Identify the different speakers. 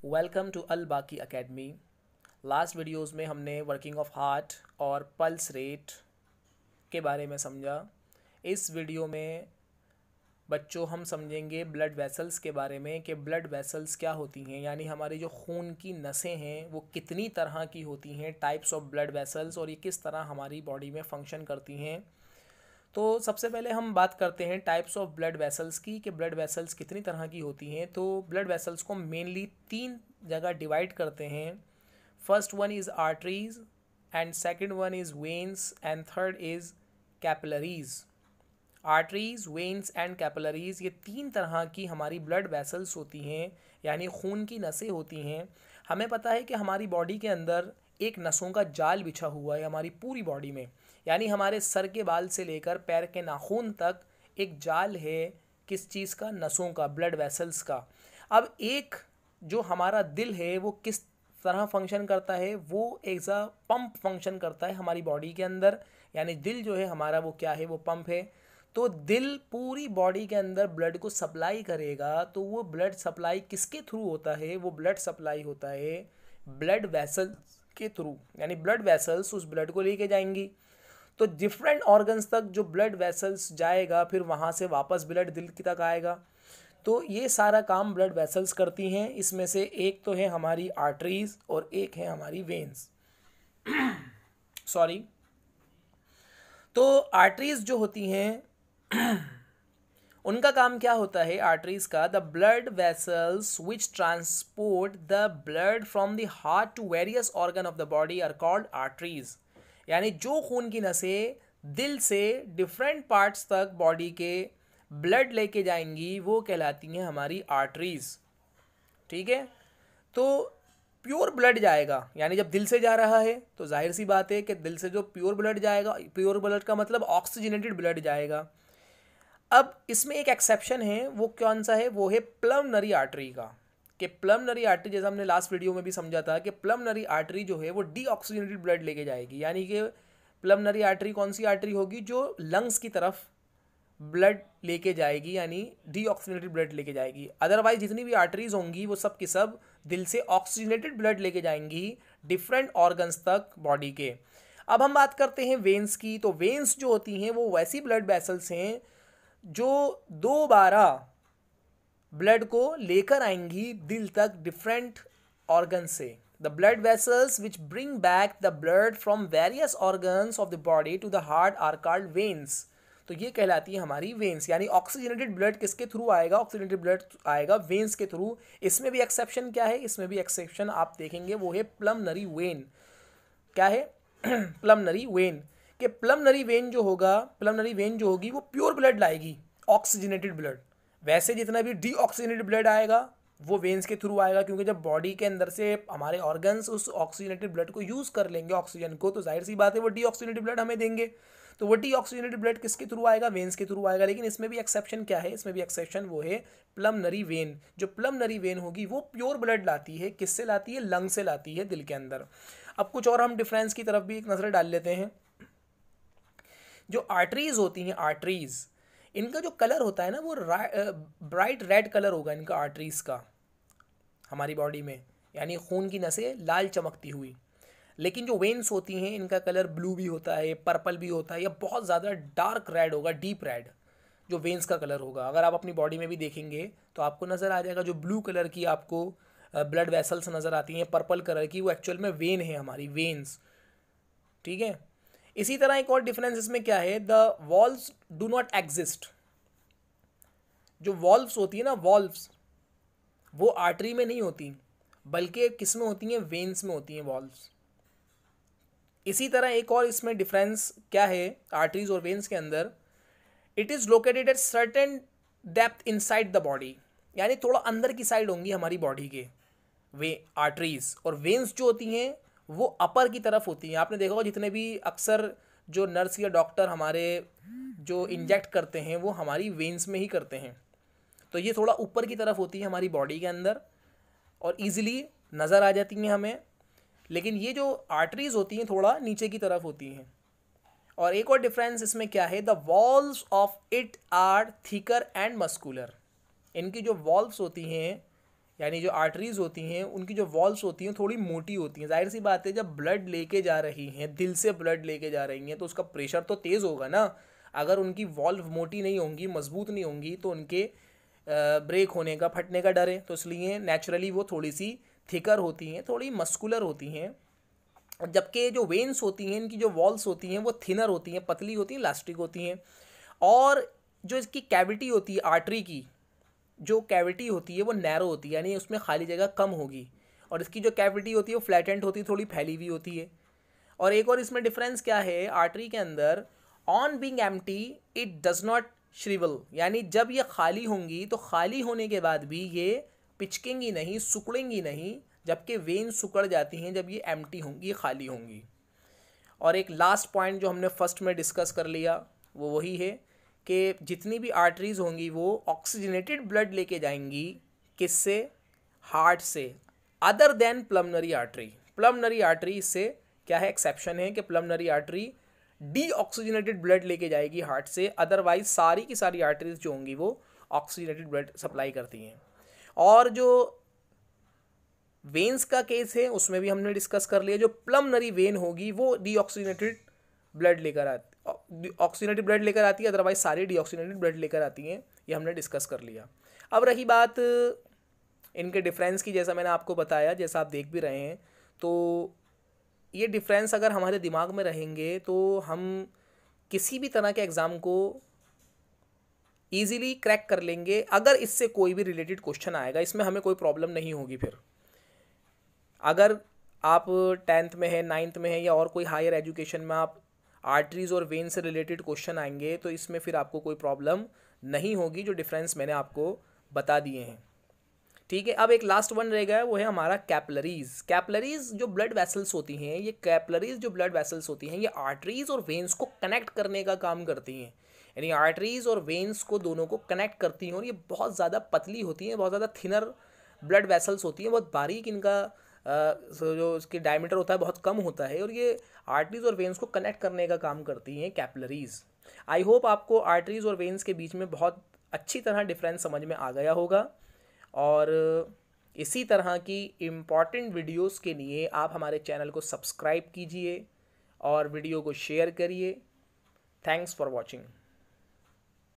Speaker 1: Welcome to अल बाकी academy. Last videos में हमने वर्किंग ऑफ हार्ट और पल्स रेट के बारे में समझा। इस वीडियो में बच्चों हम समझेंगे ब्लड वेसल्स के बारे में कि ब्लड वेसल्स क्या होती हैं, यानी हमारी जो खून की नसें हैं वो कितनी तरह की होती हैं, टाइप्स ऑफ ब्लड वेसल्स, और ये किस तरह हमारी बॉडी में फंक्शन करती हैं। तो सबसे पहले हम बात करते हैं टाइप्स ऑफ ब्लड वेसल्स की कि ब्लड वेसल्स कितनी तरह की होती हैं। तो ब्लड वेसल्स को मेनली 3 जगह डिवाइड करते हैं। First one is arteries, and second one is veins, and third is capillaries. Arteries, veins and capillaries, ये 3 तरह की हमारी ब्लड वेसल्स होती हैं, यानी खून की नसें होती हैं। हमें पता है कि हमारी बॉडी के अंदर एक नसों का जाल बिछा हुआ है हमारी पूरी बॉडी में, यानी हमारे सर के बाल से लेकर पैर के नाखून तक एक जाल है। किस चीज़ का? नसों का, ब्लड वेसल्स का। अब एक जो हमारा दिल है वो किस तरह फंक्शन करता है? वो एज अ पंप फंक्शन करता है हमारी बॉडी के अंदर, यानी दिल जो है हमारा वो क्या है? वो पंप है। तो दिल पूरी बॉडी के अंदर ब्लड को सप्लाई करेगा, तो वो ब्लड सप्लाई किसके थ्रू होता है? वो ब्लड सप्लाई होता है ब्लड वेसल्स के थ्रू, यानी ब्लड वेसल्स उस ब्लड को लेके जाएंगी। तो डिफरेंट ऑर्गन्स तक जो ब्लड वेसल्स जाएगा, फिर वहाँ से वापस ब्लड दिल की तक आएगा। तो ये सारा काम ब्लड वेसल्स करती हैं। इसमें से एक तो है हमारी आर्टरीज और एक है हमारी वेन्स। सॉरी। तो आर्टरीज जो होती हैं उनका काम क्या होता है? आर्टरीज का, the blood vessels which transport the blood from the heart to various organ of the body are called arteries. यानी जो खून की नसें दिल से डिफरेंट पार्ट्स तक बॉडी के ब्लड लेके जाएंगी वो कहलाती हैं हमारी आर्टरीज। ठीक है। तो प्योर ब्लड जाएगा, यानी जब दिल से जा रहा है तो जाहिर सी बात है कि दिल से जो प्योर ब्लड जाएगा, प्योर ब्लड का मतलब ऑक्सीजनेटेड ब्लड जाएगा। अब इसमें एक एक्सेप्शन है, वो कौन सा है? वो है प्लमनरी आर्टरी का। कि प्लमनरी आर्टरी, जैसा हमने लास्ट वीडियो में भी समझा था कि प्लमनरी आर्टरी जो है वो डीऑक्सीजनेटेड ब्लड लेके जाएगी। यानी कि प्लमनरी आर्टरी कौन सी आर्टरी होगी? जो लंग्स की तरफ ब्लड लेके जाएगी, यानी डीऑक्सीजनेटेड ब्लड लेके जाएगी। अदरवाइज जितनी भी आर्टरीज होंगी वो सब की सब दिल से ऑक्सीजनेटेड ब्लड लेके जाएंगी डिफरेंट ऑर्गन्स तक बॉडी के। अब हम बात करते हैं वेन्स की। तो वेन्स जो होती हैं वो वैसी ब्लड वेसल्स हैं जो दोबारा ब्लड को लेकर आएंगी दिल तक डिफरेंट ऑर्गन से। The blood vessels which bring back the blood from various organs of the body to the heart are called veins. तो ये कहलाती है हमारी वेन्स। यानी ऑक्सीजनेटेड ब्लड किसके थ्रू आएगा? ऑक्सीजनेटेड ब्लड आएगा वेन्स के थ्रू। इसमें भी एक्सेप्शन क्या है? इसमें भी एक्सेप्शन आप देखेंगे, वो है प्लमनरी वेन। क्या है? प्लमनरी वेन। कि प्लमनरी वेन जो होगा, प्लमनरी वेन जो होगी वो प्योर ब्लड लाएगी, ऑक्सीजनेटेड ब्लड। वैसे जितना भी डीऑक्सीजनेटेड ब्लड आएगा वो वेन्स के थ्रू आएगा, क्योंकि जब बॉडी के अंदर से हमारे ऑर्गन्स उस ऑक्सीजनेटेड ब्लड को यूज़ कर लेंगे ऑक्सीजन को, तो जाहिर सी बात है वो डीऑक्सीजनेटेड ब्लड हमें देंगे। तो वो डीऑक्सीजनेटेड ब्लड किसके थ्रू आएगा? वेन्स के थ्रू आएगा। लेकिन इसमें भी एक्सेप्शन क्या है? इसमें भी एक्सेप्शन वो है प्लमनरी वेन। जो प्लमनरी वेन होगी वो प्योर ब्लड लाती है। किससे लाती है? लंग से लाती है, दिल के अंदर। अब कुछ और हम डिफरेंस की तरफ भी एक नज़र डाल लेते हैं। जो आर्टरीज होती हैं, आर्टरीज, इनका जो कलर होता है ना वो ब्राइट रेड कलर होगा इनका, आर्टरीज का, हमारी बॉडी में, यानी खून की नसें लाल चमकती हुई। लेकिन जो वेन्स होती हैं इनका कलर ब्लू भी होता है, पर्पल भी होता है, या बहुत ज़्यादा डार्क रेड होगा, डीप रेड जो वेन्स का कलर होगा। अगर आप अपनी बॉडी में भी देखेंगे तो आपको नज़र आ जाएगा, जो ब्लू कलर की आपको ब्लड वेसल्स नज़र आती हैं पर्पल कलर की, वो एक्चुअल में वेन है हमारी, वेन्स। ठीक है। इसी तरह एक और डिफरेंस इसमें क्या है? The valves do not exist. जो वॉल्व्स होती है ना, वॉल्व्स, वो आर्टरी में नहीं होती, बल्कि किस में होती हैं? वेन्स में होती हैं वॉल्व्स। इसी तरह एक और इसमें डिफरेंस क्या है आर्टरीज और वेन्स के अंदर? It is located at certain depth inside the body, यानी थोड़ा अंदर की साइड होंगी हमारी बॉडी के वे आर्टरीज। और वेन्स जो होती हैं वो अपर की तरफ होती हैं। आपने देखा होगा जितने भी अक्सर जो नर्स या डॉक्टर हमारे जो इंजेक्ट करते हैं वो हमारी वेन्स में ही करते हैं। तो ये थोड़ा ऊपर की तरफ होती है हमारी बॉडी के अंदर और ईजिली नज़र आ जाती हैं हमें। लेकिन ये जो आर्टरीज होती हैं थोड़ा नीचे की तरफ होती हैं। और एक और डिफरेंस इसमें क्या है? The valves of it are thicker and muscular. इनकी जो वॉल्व्स होती हैं यानी जो आर्टरीज होती हैं उनकी जो वॉल्स होती हैं थोड़ी मोटी होती हैं। जाहिर सी बात है, जब ब्लड लेके जा रही हैं, दिल से ब्लड लेके जा रही हैं, तो उसका प्रेशर तो तेज़ होगा ना। अगर उनकी वॉल्व मोटी नहीं होंगी, मजबूत नहीं होंगी, तो उनके ब्रेक होने का, फटने का डर है। तो इसलिए नेचुरली वो थोड़ी सी थिकर होती हैं, थोड़ी मस्कुलर होती हैं। जबकि जो वेन्स होती हैं, इनकी जो वॉल्स होती हैं वो थिनर होती हैं, पतली होती हैं, इलास्टिक होती हैं। और जो इसकी कैविटी होती है आर्टरी की, जो कैविटी होती है वो नैरो होती है, यानी उसमें खाली जगह कम होगी। और इसकी जो कैविटी होती है वो फ्लैटेंड होती है, थोड़ी फैली हुई होती है। और एक और इसमें डिफरेंस क्या है, आर्टरी के अंदर on being empty it does not shrivel, यानी जब ये खाली होंगी तो खाली होने के बाद भी ये पिचकेंगी नहीं, सुकड़ेंगी नहीं। जबकि वेन सुकड़ जाती हैं जब ये एम्प्टी होंगी, खाली होंगी। और एक लास्ट पॉइंट जो हमने फर्स्ट में डिस्कस कर लिया वो वही है कि जितनी भी आर्टरीज होंगी वो ऑक्सीजनेटेड ब्लड लेके जाएंगी, किससे, हार्ट से, अदर देन प्लमनरी आर्टरी। प्लमनरी आर्टरी इससे क्या है, एक्सेप्शन है कि प्लमनरी आर्टरी डी ऑक्सीजनेटेड ब्लड लेके जाएगी हार्ट से, अदरवाइज सारी की सारी आर्टरीज जो होंगी वो ऑक्सीजनेटेड ब्लड सप्लाई करती हैं। और जो वेन्स का केस है उसमें भी हमने डिस्कस कर लिया, जो प्लमनरी वेन होगी वो डीऑक्सीजनेटेड ब्लड लेकर ऑक्सीजनेटेड ब्लड लेकर आती है, अदरवाइज सारी डीऑक्सीजनेटेड ब्लड लेकर आती हैं। ये हमने डिस्कस कर लिया। अब रही बात इनके डिफरेंस की, जैसा मैंने आपको बताया, जैसा आप देख भी रहे हैं, तो ये डिफरेंस अगर हमारे दिमाग में रहेंगे तो हम किसी भी तरह के एग्ज़ाम को ईज़िली क्रैक कर लेंगे। अगर इससे कोई भी रिलेटेड क्वेश्चन आएगा, इसमें हमें कोई प्रॉब्लम नहीं होगी। फिर अगर आप 10th में है, 9th में है, या और कोई हायर एजुकेशन में आप आर्टरीज और वेन से रिलेटेड क्वेश्चन आएंगे तो इसमें फिर आपको कोई प्रॉब्लम नहीं होगी, जो डिफरेंस मैंने आपको बता दिए हैं। ठीक है, अब एक लास्ट वन रह गया, वो है हमारा कैपलरीज। कैपलरीज जो ब्लड वेसल्स होती हैं, ये कैपलरीज जो ब्लड वेसल्स होती हैं, ये आर्टरीज और वेन्स को कनेक्ट करने का काम करती हैं। यानी आर्टरीज और वेन्स को, दोनों को कनेक्ट करती हैं। और ये बहुत ज़्यादा पतली होती हैं, बहुत ज़्यादा थिनर ब्लड वेसल्स होती हैं, बहुत बारीक इनका जो इसकी डायमीटर होता है बहुत कम होता है। और ये आर्टरीज और वेन्स को कनेक्ट करने का काम करती हैं कैपलरीज। आई होप आपको आर्टरीज और वेन्स के बीच में बहुत अच्छी तरह डिफरेंस समझ में आ गया होगा। और इसी तरह की इम्पॉर्टेंट वीडियोस के लिए आप हमारे चैनल को सब्सक्राइब कीजिए और वीडियो को शेयर करिए। Thanks for watching.